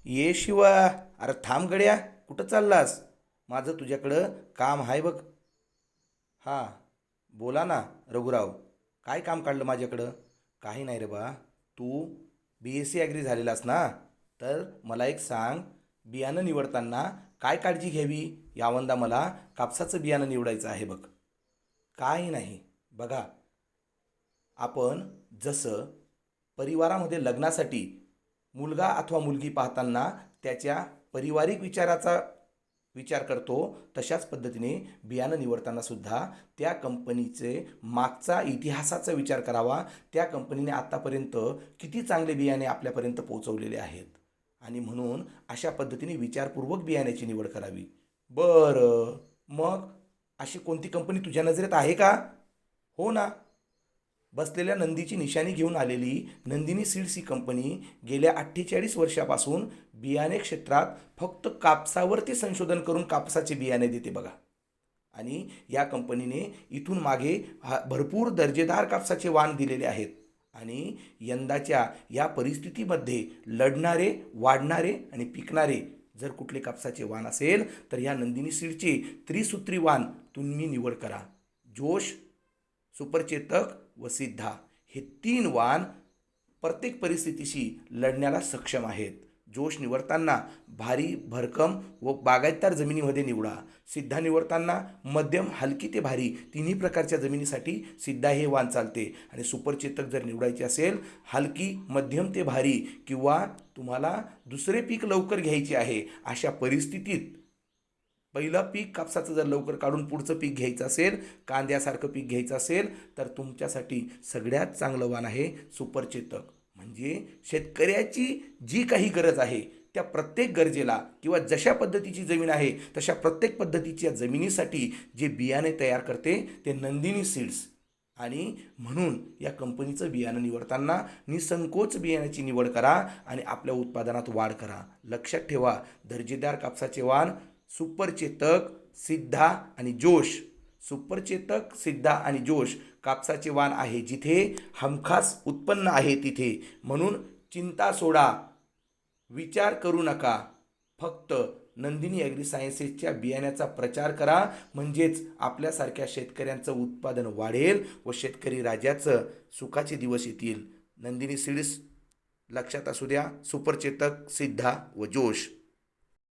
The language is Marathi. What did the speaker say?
ये शिवा. अरे थांब गड्या. कुठं चाललास? माझं तुझ्याकडं काम आहे बघ. हां. बोला ना. रघुराव. काय काम काढलं माझ्याकडं? काही नाही रे बा. तू BSc ॲग्री झालेलास ना? तर मला एक सांग. बियाणं निवडताना काय काळजी घ्यावी? यावंदा मला कापसाचं बियाणं निवडायचं आहे बघ. काही नाही. बघा, आपण जसं परिवारामध्ये लग्नासाठी मुलगा अथवा मुलगी पाहताना त्याच्या पारिवारिक विचाराचा विचार करतो, तशाच पद्धतीने बियाणं निवडताना सुद्धा त्या कंपनीचे मागचा इतिहासाचा विचार करावा. त्या कंपनीने आत्तापर्यंत किती चांगले बियाणे आपल्यापर्यंत पोहोचवलेले आहेत, आणि म्हणून अशा पद्धतीने विचारपूर्वक बियाण्याची निवड करावी. बरं, मग अशी कोणती कंपनी तुझ्या नजरेत आहे का? हो ना. बसलेल्या नंदीची निशाणी घेऊन आलेली नंदिनी सीड्स ही कंपनी गेल्या 48 वर्षापासून बियाणे क्षेत्रात फक्त कापसावरती संशोधन करून कापसाचे बियाणे देते बघा. आणि या कंपनीने इथून मागे भरपूर दर्जेदार कापसाचे वाण दिलेले आहेत. आणि यंदाच्या या परिस्थितीमध्ये लढणारे, वाढणारे आणि पिकणारे जर कुठले कापसाचे वाण असेल तर या नंदिनी सीडचे त्रिसूत्री वाण तुम्ही निवड करा. जोश, सुपरचेतक व सिद्धा हे 3 वाण प्रत्येक परिस्थितीशी लढण्याला सक्षम आहेत. जोश निवडताना भारी, भरकम व बागायतदार जमिनीमध्ये निवडा. सिद्धा निवडताना मध्यम, हलकी ते भारी तिन्ही प्रकारच्या जमिनीसाठी सिद्धा हे वाण चालते. आणि सुपरचेतक जर निवडायचे असेल, हलकी, मध्यम ते भारी, किंवा तुम्हाला दुसरे पीक लवकर घ्यायचे आहे अशा परिस्थितीत पहिलं पीक कापसाचं जर लवकर काढून पुढचं पीक घ्यायचं असेल, कांद्यासारखं पीक घ्यायचं असेल, तर तुमच्यासाठी सगळ्यात चांगलं वाण आहे सुपरचेतक. म्हणजे शेतकऱ्याची जी काही गरज आहे त्या प्रत्येक गरजेला, किंवा जशा पद्धतीची जमीन आहे तशा प्रत्येक पद्धतीच्या जमिनीसाठी जे बियाणे तयार करते ते नंदिनी सीड्स. आणि म्हणून या कंपनीचं बियाणं निवडताना निसंकोच बियाण्याची निवड करा आणि आपल्या उत्पादनात वाढ करा. लक्षात ठेवा, दर्जेदार कापसाचे वाण सुपरचेतक, सिद्धा आणि जोश. सुपरचेतक, सिद्धा आणि जोश कापसाचे वाण आहे जिथे हमखास उत्पन्न आहे तिथे. म्हणून चिंता सोडा, विचार करू नका. फक्त नंदिनी ॲग्री सायन्सेसच्या बियाण्याचा प्रचार करा, म्हणजेच आपल्यासारख्या शेतकऱ्यांचं उत्पादन वाढेल व शेतकरी राजाचं सुखाचे दिवस येतील. नंदिनी सीड्स लक्षात असू द्या. सुपरचेतक, सिद्धा व जोश.